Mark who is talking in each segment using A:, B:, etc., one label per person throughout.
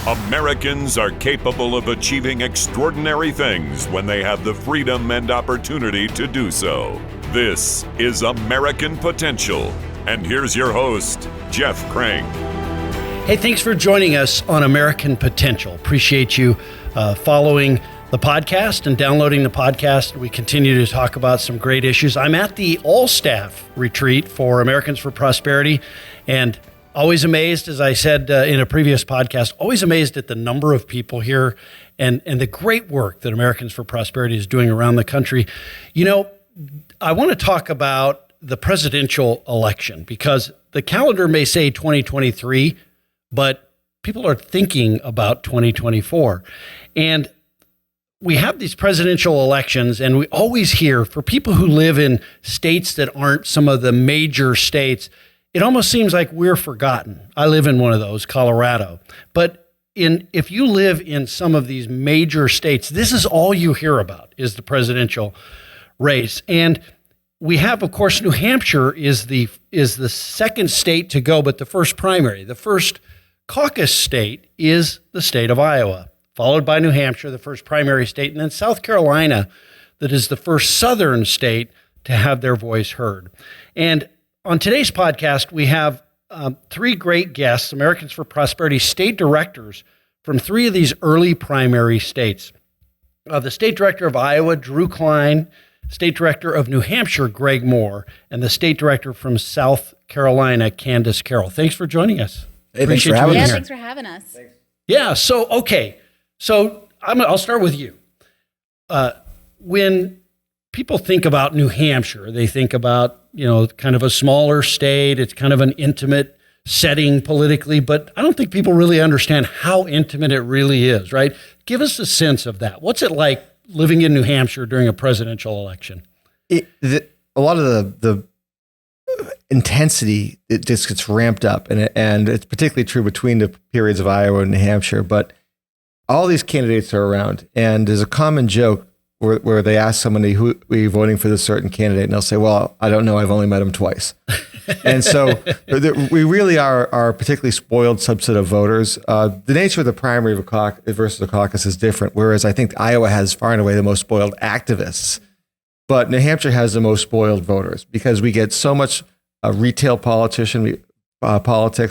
A: Americans are capable of achieving extraordinary things when they have the freedom and opportunity to do so. This is American Potential. And here's your host, Jeff Crank.
B: Hey, thanks for joining us on American Potential. Appreciate you following the podcast and downloading the podcast. We continue to talk about some great issues. I'm at the all-staff retreat for Americans for Prosperity, and always amazed, as I said in a previous podcast, always amazed at the number of people here and the great work that Americans for Prosperity is doing around the country. You know, I want to talk about the presidential election because the calendar may say 2023, but people are thinking about 2024. And we have these presidential elections, and we always hear, for people who live in states that aren't some of the major states, it almost seems like we're forgotten. I live in one of those, Colorado. But if you live in some of these major states, this is all you hear about is the presidential race. And we have, of course, New Hampshire is the second state to go, but the first primary. The first caucus state is the state of Iowa, followed by New Hampshire, the first primary state, and then South Carolina, that is the first southern state to have their voice heard. And on today's podcast, we have three great guests, Americans for Prosperity state directors from three of these early primary states. The state director of Iowa, Drew Klein, state director of New Hampshire, Greg Moore, and the state director from South Carolina, Candace Carroll. Thanks for joining us.
C: Hey, thanks for having us.
D: Thanks for having us. Thanks.
B: Yeah, so I'll start with you. When people think about New Hampshire, they think about, kind of a smaller state. It's kind of an intimate setting politically, but I don't think people really understand how intimate it really is, right? Give us a sense of that. What's it like living in New Hampshire during a presidential election?
C: A lot of the intensity, it just gets ramped up, and it's particularly true between the periods of Iowa and New Hampshire, but all these candidates are around, and there's a common joke where they ask somebody, who are you voting for this certain candidate? And they'll say, well, I don't know. I've only met him twice. And so we really are a particularly spoiled subset of voters. The nature of the primary versus the caucus is different, whereas I think Iowa has far and away the most spoiled activists. But New Hampshire has the most spoiled voters because we get so much retail politics.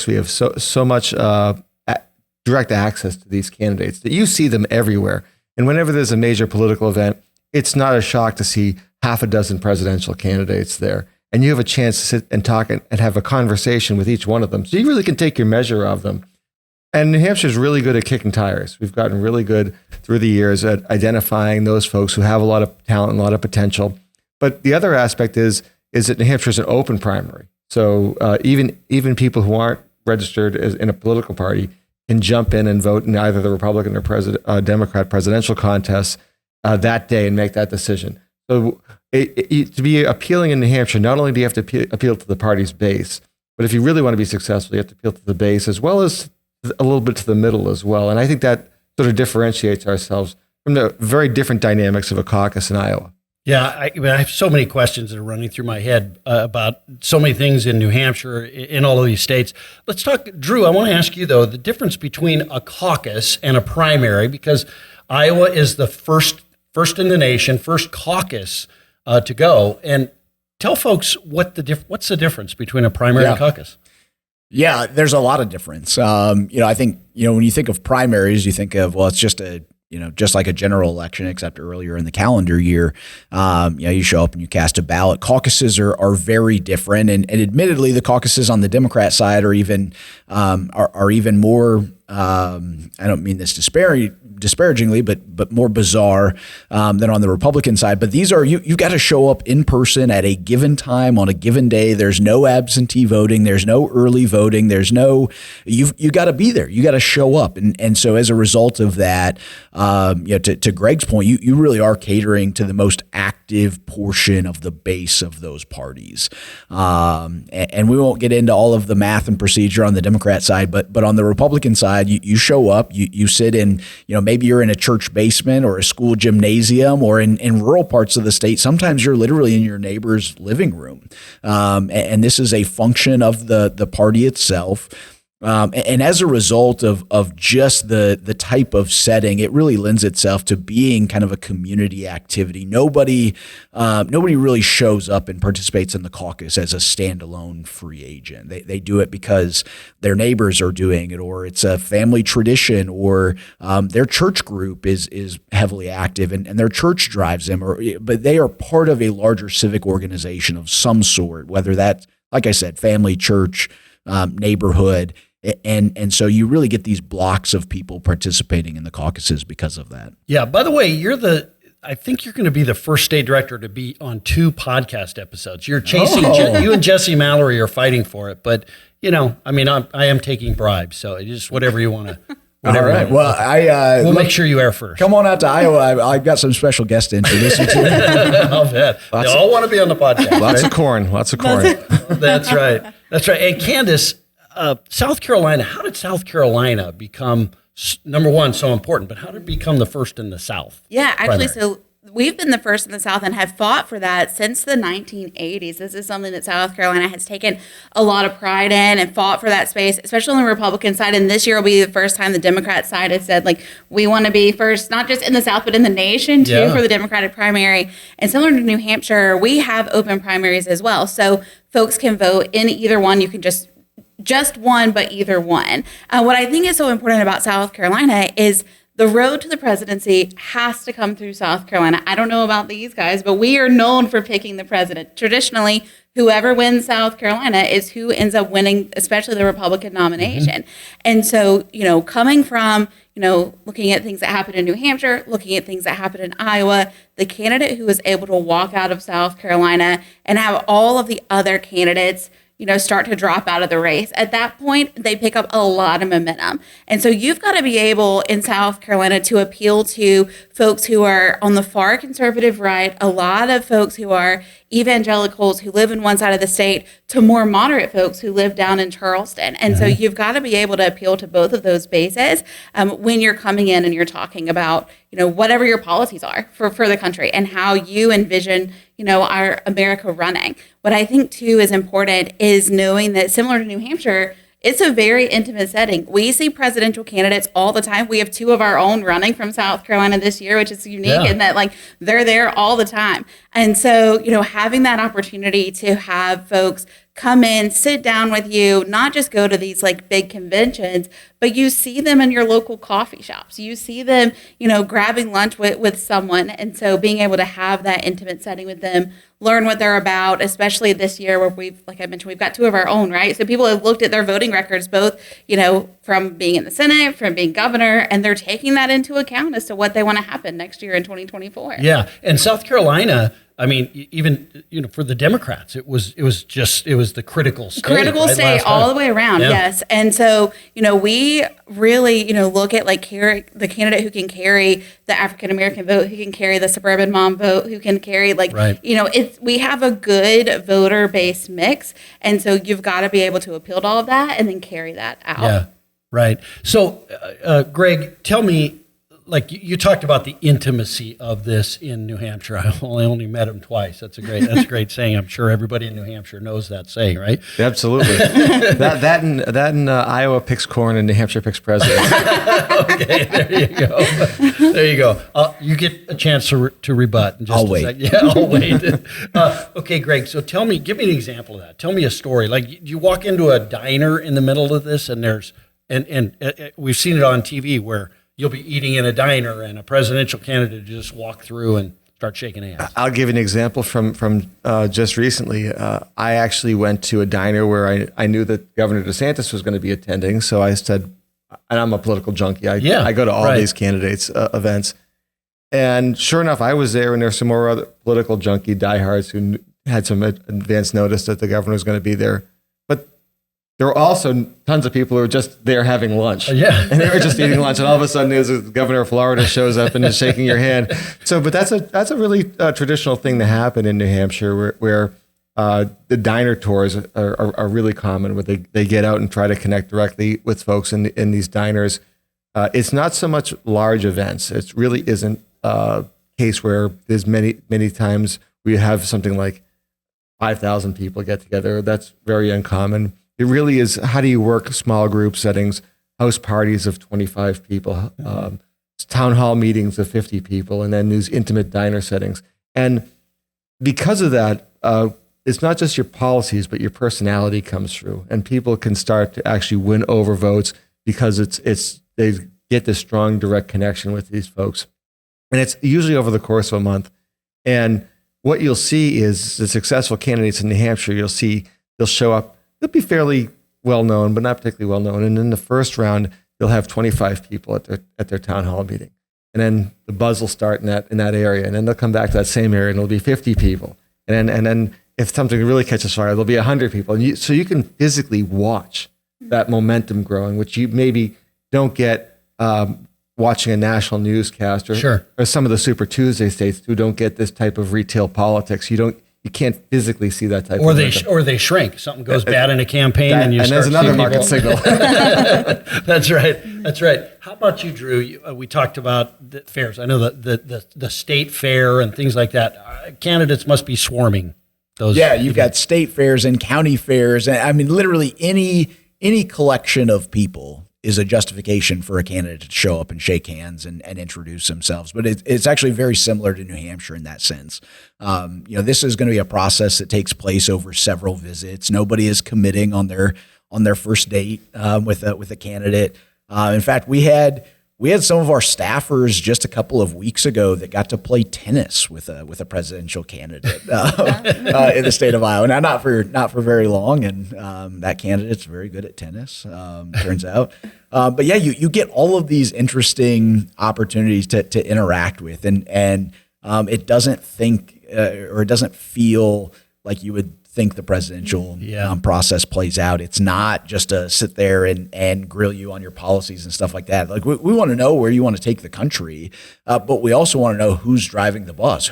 C: We have so much direct access to these candidates that you see them everywhere. And whenever there's a major political event, it's not a shock to see half a dozen presidential candidates there. And you have a chance to sit and talk and have a conversation with each one of them. So you really can take your measure of them. And New Hampshire is really good at kicking tires. We've gotten really good through the years at identifying those folks who have a lot of talent and a lot of potential. But the other aspect is that New Hampshire is an open primary. So even people who aren't registered in a political party can jump in and vote in either the Republican or Democrat presidential contests that day and make that decision. So to be appealing in New Hampshire, not only do you have to appeal to the party's base, but if you really want to be successful, you have to appeal to the base as well as a little bit to the middle as well. And I think that sort of differentiates ourselves from the very different dynamics of a caucus in Iowa.
B: Yeah, I have so many questions that are running through my head about so many things in New Hampshire, in all of these states. Let's talk, Drew, I want to ask you, though, the difference between a caucus and a primary, because Iowa is the first in the nation, first caucus to go. And tell folks what's the difference between a primary and a caucus.
E: Yeah, there's a lot of difference. I think, when you think of primaries, you think of, well, it's just just like a general election, except earlier in the calendar year, you show up and you cast a ballot. Caucuses are very different, and admittedly, the caucuses on the Democrat side are even more. I don't mean this disparagingly, but more bizarre than on the Republican side. But these are you've got to show up in person at a given time on a given day. There's no absentee voting. There's no early voting. There's no you got to be there. You got to show up. And so as a result of that, to Greg's point, you really are catering to the most active portion of the base of those parties. And we won't get into all of the math and procedure on the Democrat side, but on the Republican side, you show up, you sit in, maybe you're in a church basement or a school gymnasium, or in rural parts of the state. Sometimes you're literally in your neighbor's living room. And this is a function of the party itself. And as a result of just the type of setting, it really lends itself to being kind of a community activity. Nobody really shows up and participates in the caucus as a standalone free agent. They do it because their neighbors are doing it, or it's a family tradition, or their church group is heavily active and their church drives them. But they are part of a larger civic organization of some sort, whether that's, like I said, family, church, neighborhood. And so you really get these blocks of people participating in the caucuses because of that.
B: Yeah. By the way, I think you're going to be the first state director to be on 2 podcast episodes. You're chasing, you and Jesse Mallory are fighting for it, but I am taking bribes. So it's just whatever you want to.
E: All right. Well,
B: we'll make sure you air first.
E: Come on out to Iowa. I've got some special guests to introduce you to.
B: I'll bet. They all want to be on the podcast.
C: Lots of corn.
B: That's right. And Candace, South Carolina, how did South Carolina become, number one, so important, but how did it become the first in the South?
D: Yeah, actually,
B: primary?
D: so we've been the first in the South and have fought for that since the 1980s. This is something that South Carolina has taken a lot of pride in and fought for that space, especially on the Republican side. And this year will be the first time the Democrat side has said, like, we want to be first, not just in the South, but in the nation, too, for the Democratic primary. And similar to New Hampshire, we have open primaries as well. So folks can vote in either one. You can just one, but either one. What I think is so important about South Carolina is the road to the presidency has to come through South Carolina. I don't know about these guys, but we are known for picking the president. Traditionally, whoever wins South Carolina is who ends up winning, especially the Republican nomination. And so, coming from, looking at things that happened in New Hampshire, looking at things that happened in Iowa, the candidate who was able to walk out of South Carolina and have all of the other candidates start to drop out of the race. At that point, they pick up a lot of momentum. And so you've got to be able in South Carolina to appeal to folks who are on the far conservative right, a lot of folks who are evangelicals who live in one side of the state, to more moderate folks who live down in Charleston. And so you've got to be able to appeal to both of those bases when you're coming in and you're talking about, whatever your policies are for the country and how you envision, our America running. What I think, too, is important is knowing that similar to New Hampshire, it's a very intimate setting. We see presidential candidates all the time. We have 2 of our own running from South Carolina this year, which is unique in that, they're there all the time. And so, having that opportunity to have folks come in, sit down with you, not just go to these big conventions, but you see them in your local coffee shops. You see them, grabbing lunch with someone. And so being able to have that intimate setting with them, learn what they're about, especially this year where like I mentioned, we've got 2 of our own, right? So people have looked at their voting records, both, from being in the Senate, from being governor, and they're taking that into account as to what they want to happen next year in 2024.
B: Yeah. And South Carolina, I mean, even, for the Democrats, it was the critical state.
D: Critical state all the way around, yes. And so, we really, look at the candidate who can carry the African-American vote, who can carry the suburban mom vote, who can carry we have a good voter base mix. And so you've got to be able to appeal to all of that and then carry that out.
B: Yeah, right. So, Greg, tell me, you talked about the intimacy of this in New Hampshire. I only met him twice. That's a great saying. I'm sure everybody in New Hampshire knows that saying, right?
C: Absolutely. that and Iowa picks corn and New Hampshire picks president.
B: Okay, there you go. You get a chance to rebut in just
E: I'll
B: a
E: wait.
B: second. Yeah, I'll wait. Okay, Greg. So give me an example of that. Tell me a story. You walk into a diner in the middle of this, and there's and we've seen it on TV where you'll be eating in a diner and a presidential candidate just walk through and start shaking hands.
C: I'll give you an example from just recently. I actually went to a diner where I knew that Governor DeSantis was going to be attending. So I said, and I'm a political junkie. I go to all these candidates' events. And sure enough, I was there, and there's some more other political junkie diehards who had some advance notice that the governor was going to be there. But there were also tons of people who were just there having lunch.
B: Yeah.
C: And they were just eating lunch. And all of a sudden, there's the governor of Florida shows up and is shaking your hand. So, but that's a really traditional thing to happen in New Hampshire where the diner tours are really common, where they get out and try to connect directly with folks in these diners. It's not so much large events. It really isn't a case where there's many times we have something like 5,000 people get together. That's very uncommon. it really is, how do you work small group settings, house parties of 25 people, town hall meetings of 50 people, and then these intimate diner settings. And because of that, it's not just your policies, but your personality comes through, and people can start to actually win over votes because they get this strong direct connection with these folks. And it's usually over the course of a month. And what you'll see is the successful candidates in New Hampshire, you'll see they'll show up, they'll be fairly well known, but not particularly well known. And in the first round, they'll have 25 people at their town hall meeting. And then the buzz will start in that area. And then they'll come back to that same area and it'll be 50 people. And then if something really catches fire, there'll be 100 people. And so you can physically watch that momentum growing, which you maybe don't get watching a national newscast or some of the Super Tuesday states who don't get this type of retail politics. You can't physically see that type of
B: or they shrink. Something goes bad in a campaign and
C: there's another market signal.
B: That's right. How about you, Drew? We talked about the fairs. I know the state fair and things like that. Candidates must be swarming those.
E: Yeah, you've got state fairs and county fairs. And I mean, literally any collection of people is a justification for a candidate to show up and shake hands and introduce themselves. But it's actually very similar to New Hampshire in that sense. This is going to be a process that takes place over several visits. Nobody is committing on their first date with a candidate. In fact, we had some of our staffers just a couple of weeks ago that got to play tennis with a presidential candidate in the state of Iowa. Now, not for very long, and that candidate's very good at tennis, turns out. But yeah, you get all of these interesting opportunities to interact with, and it doesn't it doesn't feel like you would think the presidential process plays out. It's not just to sit there and grill you on your policies and stuff like that. Like we want to know where you want to take the country, but we also want to know who's driving the bus.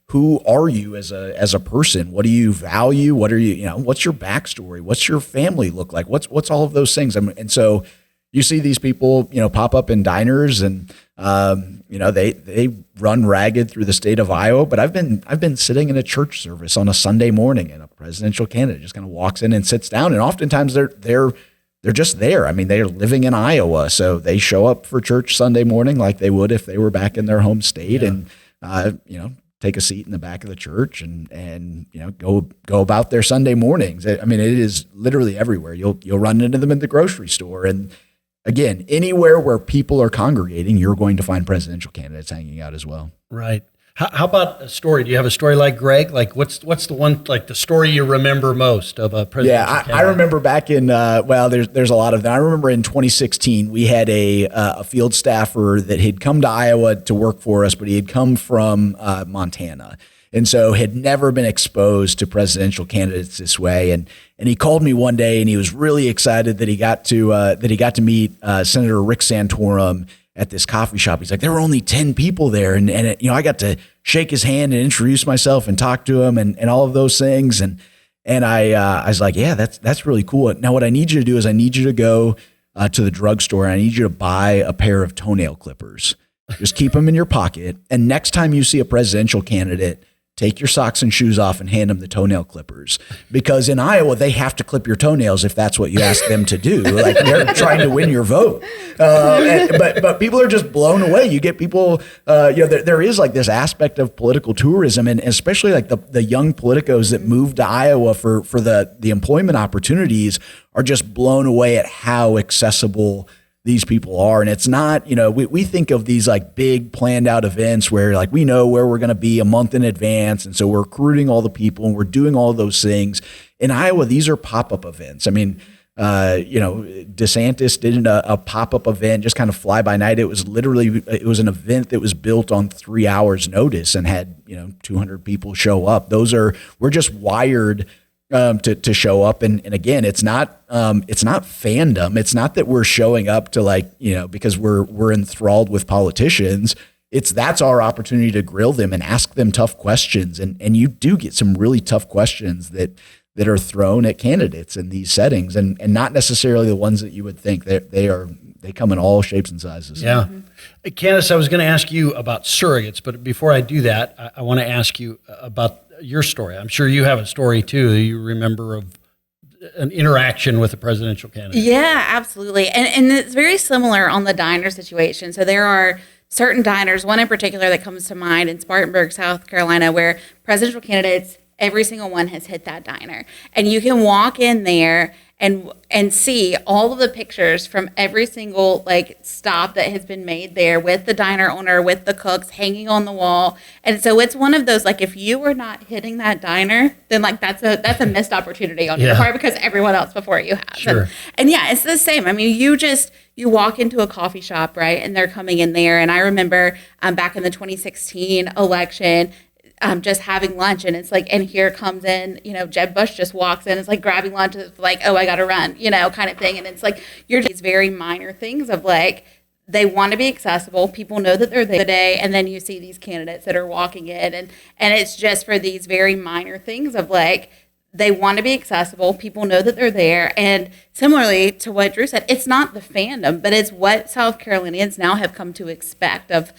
E: Who are you as a person? What do you value? What are what's your backstory? What's your family look like? What's all of those things? And so you see these people, pop up in diners and, they run ragged through the state of Iowa. But I've been sitting in a church service on a Sunday morning, and a presidential candidate just kind of walks in and sits down. And oftentimes they're just there. I mean, they're living in Iowa, so they show up for church Sunday morning like they would if they were back in their home state, and take a seat in the back of the church and go about their Sunday mornings. I mean, it is literally everywhere. You'll run into them in the grocery store, and again, anywhere where people are congregating, you're going to find presidential candidates hanging out as well.
B: Right. How about a story? Do you have a story like Greg? Like what's the one, like the story you remember most of a presidential candidate?
E: I remember back in, there's a lot of them. I remember in 2016, we had a field staffer that had come to Iowa to work for us, but he had come from Montana. And so had never been exposed to presidential candidates this way. And he called me one day, and he was really excited that he got to meet Senator Rick Santorum at this coffee shop. He's like, there were only 10 people there. And I got to shake his hand and introduce myself and talk to him and all of those things. And I was like, yeah, that's really cool. Now what I need you to do is I need you to go to the drugstore, and I need you to buy a pair of toenail clippers. Just keep them in your pocket. And next time you see a presidential candidate, take your socks and shoes off and hand them the toenail clippers, because in Iowa, they have to clip your toenails if that's what you ask them to do. Like they're trying to win your vote. But people are just blown away. You get people, there is like this aspect of political tourism, and especially like the young politicos that move to Iowa for the employment opportunities are just blown away at how accessible these people are. And it's not, we think of these like big planned out events where like we know where we're going to be a month in advance. And so we're recruiting all the people and we're doing all those things. In Iowa, these are pop-up events. I mean, DeSantis did a pop-up event, just kind of fly by night. It was an event that was built on 3 hours notice and had, 200 people show up. We're just wired to show up. And again, it's not fandom. It's not that we're showing up to because we're enthralled with politicians. That's our opportunity to grill them and ask them tough questions. And you do get some really tough questions that are thrown at candidates in these settings, and not necessarily the ones that you would think. They come in all shapes and sizes.
B: Yeah. Candace, I was going to ask you about surrogates, but before I do that, I want to ask you about your story. I'm sure you have a story too that you remember of an interaction with a presidential candidate.
D: Yeah, absolutely. And it's very similar on the diner situation. So there are certain diners, one in particular that comes to mind in Spartanburg, South Carolina, where presidential candidates, every single one has hit that diner. And you can walk in there and see all of the pictures from every single like stop that has been made there with the diner owner, with the cooks hanging on the wall. And so it's one of those, like, if you were not hitting that diner, then like that's a missed opportunity on your part because everyone else before you has.
B: Sure.
D: And yeah, it's the same. I mean, you walk into a coffee shop, right? And they're coming in there. And I remember back in the 2016 election, just having lunch, and it's like, and here comes in, Jeb Bush just walks in, it's like grabbing lunch, it's like, oh, I gotta run, kind of thing. And it's like, you're these very minor things of like, they want to be accessible, people know that they're there today, and then you see these candidates that are walking in, and it's just for these very minor things of like, they want to be accessible. People know that they're there. And similarly to what Drew said, it's not the fandom, but it's what South Carolinians now have come to expect of,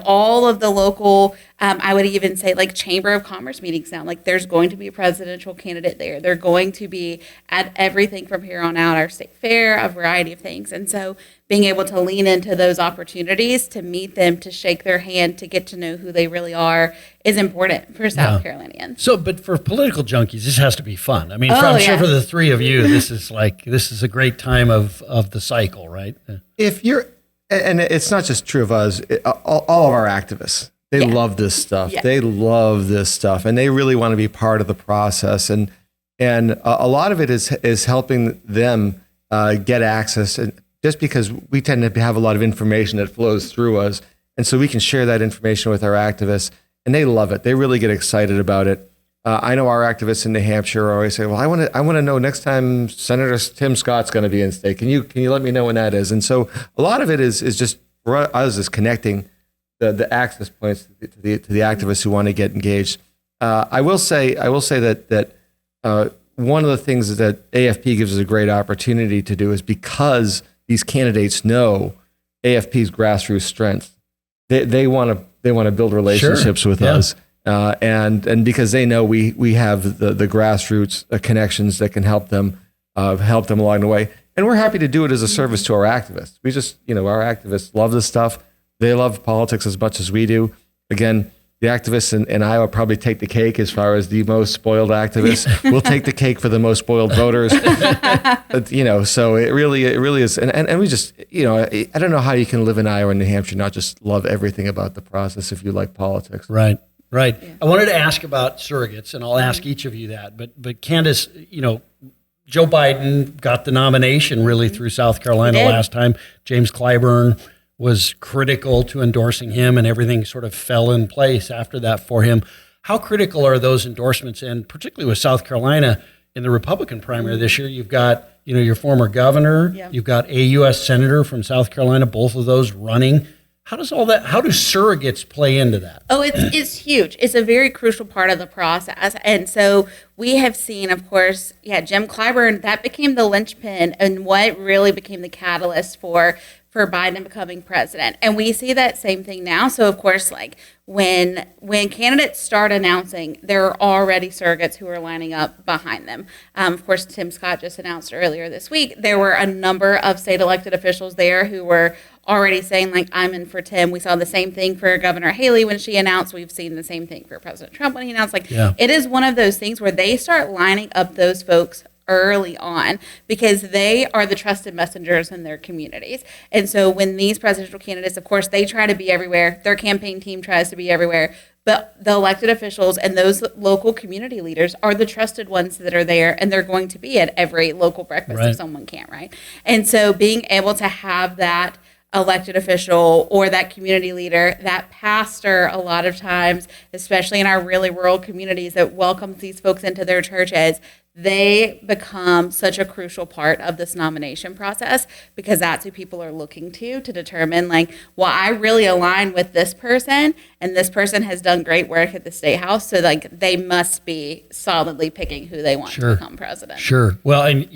D: all of the local, I would even say like Chamber of Commerce meetings now. Like there's going to be a presidential candidate there. They're going to be at everything from here on out, our state fair, a variety of things. And so being able to lean into those opportunities to meet them, to shake their hand, to get to know who they really are is important for South Carolinians.
B: So, but for political junkies, this has to be fun. I mean, I'm sure for the three of you, this is a great time of the cycle, right?
C: If you're, and it's not just true of us, all of our activists, they love this stuff. Yeah. They love this stuff, and they really want to be part of the process. And a lot of it is helping them get access. And just because we tend to have a lot of information that flows through us, and so we can share that information with our activists, and they love it. They really get excited about it. I know our activists in New Hampshire always say, "Well, I want to know next time Senator Tim Scott's going to be in state. Can you let me know when that is?" And so a lot of it is just for us is connecting the access points to the activists who want to get engaged. I will say that one of the things that AFP gives us a great opportunity to do is because these candidates know AFP's grassroots strength. They want to build relationships with us. And because they know we have the grassroots connections that can help them along the way, and we're happy to do it as a service to our activists. We just our activists love this stuff. They love politics as much as we do. Again, the activists in Iowa probably take the cake as far as the most spoiled activists. We'll take the cake for the most spoiled voters. But, so it really is. And we just, I don't know how you can live in Iowa and New Hampshire, not just love everything about the process if you like politics.
B: Right. Yeah. I wanted to ask about surrogates, and I'll ask each of you that. But Candace, Joe Biden got the nomination really through South Carolina last time. James Clyburn was critical to endorsing him, and everything sort of fell in place after that for him. How critical are those endorsements? And particularly with South Carolina in the Republican primary this year, you've got, your former governor, you've got a U.S. senator from South Carolina, both of those running. How do surrogates play into that?
D: Oh, it's huge. It's a very crucial part of the process. And so we have seen, of course, Jim Clyburn, that became the linchpin and what really became the catalyst for Biden becoming president. And we see that same thing now. So of course, like when candidates start announcing, there are already surrogates who are lining up behind them. Of course, Tim Scott just announced earlier this week, there were a number of state elected officials there who were already saying, like, I'm in for Tim. We saw the same thing for Governor Haley when she announced. We've seen the same thing for President Trump when he announced. It is one of those things where they start lining up those folks early on because they are the trusted messengers in their communities. And so when these presidential candidates, of course, they try to be everywhere. Their campaign team tries to be everywhere. But the elected officials and those local community leaders are the trusted ones that are there, and they're going to be at every local breakfast if someone can't, right? And so being able to have that elected official or that community leader, that pastor, a lot of times, especially in our really rural communities that welcomes these folks into their churches, they become such a crucial part of this nomination process because that's who people are looking to determine, like, well, I really align with this person, and this person has done great work at the State House, so like they must be solidly picking who they want to become president.
B: Sure. Well, and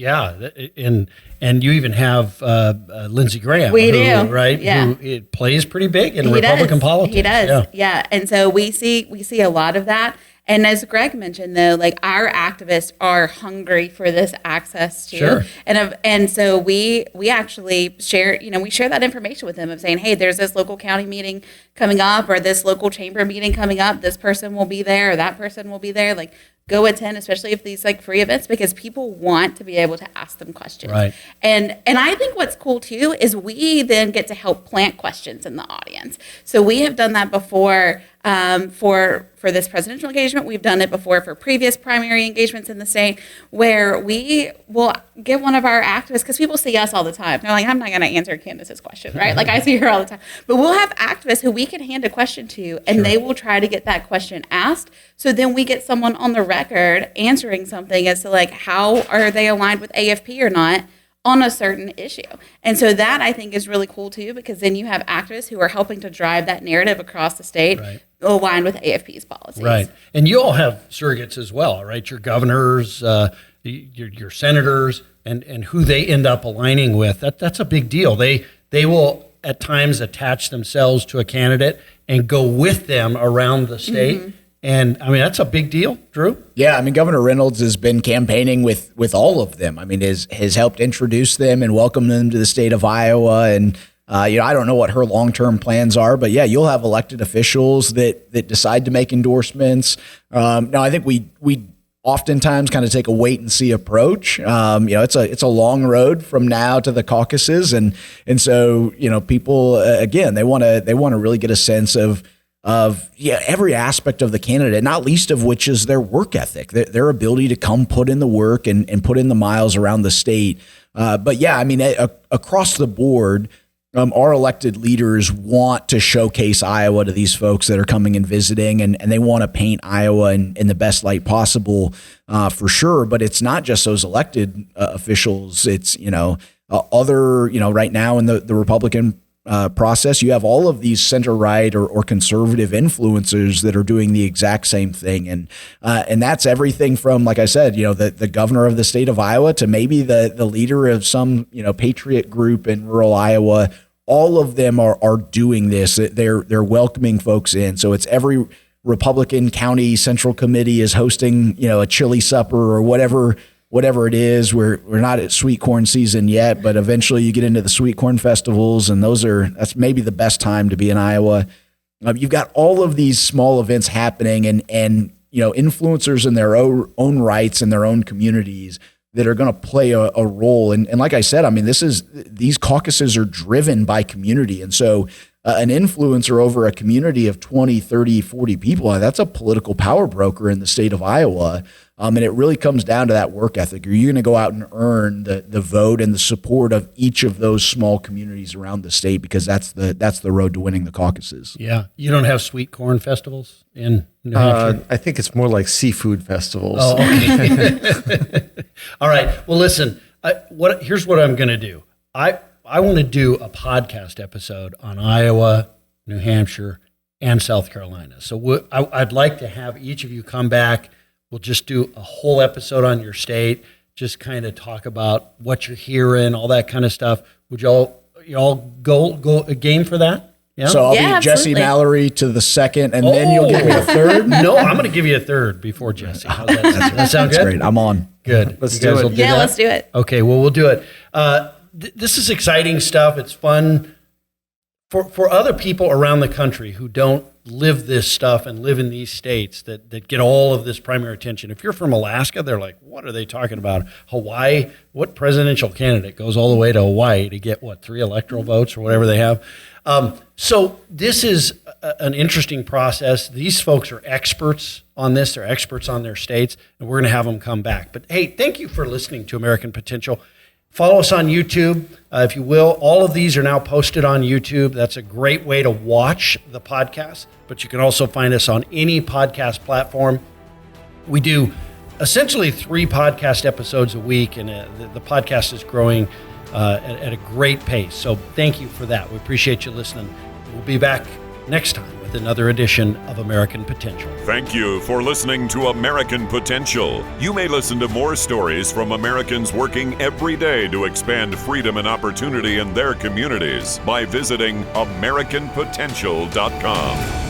B: you even have Lindsey Graham.
D: We do,
B: right?
D: Yeah.
B: Who it plays pretty big in Republican politics.
D: He does. Yeah. And so we see a lot of that. And as Greg mentioned, though, like our activists are hungry for this access too.
B: Sure.
D: And so we actually share, we share that information with them of saying, hey, there's this local county meeting coming up or this local chamber meeting coming up. This person will be there or that person will be there. Like, go attend, especially if these like free events, because people want to be able to ask them questions.
B: Right.
D: And I think what's cool too is we then get to help plant questions in the audience. So we have done that before for this presidential engagement. We've done it before for previous primary engagements in the state, where we will get one of our activists, because people see us all the time. They're like, I'm not going to answer Candace's question, right? Like I see her all the time. But we'll have activists who we can hand a question to, and they will try to get that question asked. So then we get someone on the record answering something as to like, how are they aligned with AFP or not on a certain issue. And so that I think is really cool too, because then you have activists who are helping to drive that narrative across the state aligned with AFP's policies.
B: Right. And you all have surrogates as well, right? Your governors, your senators, and who they end up aligning with. That's a big deal. They will at times attach themselves to a candidate and go with them around the state. Mm-hmm. And I mean, that's a big deal, Drew.
E: Yeah, I mean, Governor Reynolds has been campaigning with all of them. I mean, has helped introduce them and welcome them to the state of Iowa. And I don't know what her long-term plans are, but yeah, you'll have elected officials that decide to make endorsements. Now, I think we oftentimes kind of take a wait and see approach. It's a long road from now to the caucuses, and so people again they want to really get a sense of every aspect of the candidate, not least of which is their work ethic, their ability to come put in the work and put in the miles around the state. But yeah, I mean, across the board, our elected leaders want to showcase Iowa to these folks that are coming and visiting, and they want to paint Iowa in the best light possible, for sure. But it's not just those elected officials. It's, other, right now in the Republican process, you have all of these center-right or conservative influencers that are doing the exact same thing, and that's everything from, like I said, the governor of the state of Iowa to maybe the leader of some patriot group in rural Iowa. All of them are doing this. They're welcoming folks in. So it's every Republican county central committee is hosting a chili supper or whatever it is. We're not at sweet corn season yet, but eventually you get into the sweet corn festivals, and that's maybe the best time to be in Iowa. You've got all of these small events happening, and influencers in their own rights in their own communities that are going to play a role. And like I said, I mean, these caucuses are driven by community. And so an influencer over a community of 20, 30, 40 people, that's a political power broker in the state of Iowa. And it really comes down to that work ethic. Are you going to go out and earn the vote and the support of each of those small communities around the state? Because that's the road to winning the caucuses.
B: Yeah. You don't have sweet corn festivals in New Hampshire?
C: I think it's more like seafood festivals.
B: Oh, okay. All right. Well, listen, here's what I'm going to do. I want to do a podcast episode on Iowa, New Hampshire, and South Carolina. So I'd like to have each of you come back. We'll just do a whole episode on your state, just kind of talk about what you're hearing, all that kind of stuff. Would y'all go a game for that? Yeah.
E: So I'll be Jesse Mallory to the second, and then you'll give me a third.
B: No, I'm going to give you a third before Jesse. How's that? Does that sound good?
E: Great. I'm on.
B: Good.
C: Let's do it.
D: Let's do it.
B: Okay. Well, we'll do it. This is exciting stuff. It's fun for other people around the country who don't live this stuff and live in these states that get all of this primary attention. If you're from Alaska, they're like, what are they talking about? Hawaii, what presidential candidate goes all the way to Hawaii to get, 3 electoral votes or whatever they have? So this is an interesting process. These folks are experts on this. They're experts on their states, and we're going to have them come back. But hey, thank you for listening to American Potential. Follow us on YouTube, if you will. All of these are now posted on YouTube. That's a great way to watch the podcast, but you can also find us on any podcast platform. We do essentially 3 podcast episodes a week, and the podcast is growing at a great pace. So thank you for that. We appreciate you listening. We'll be back next time with another edition of American Potential.
A: Thank you for listening to American Potential. You may listen to more stories from Americans working every day to expand freedom and opportunity in their communities by visiting AmericanPotential.com.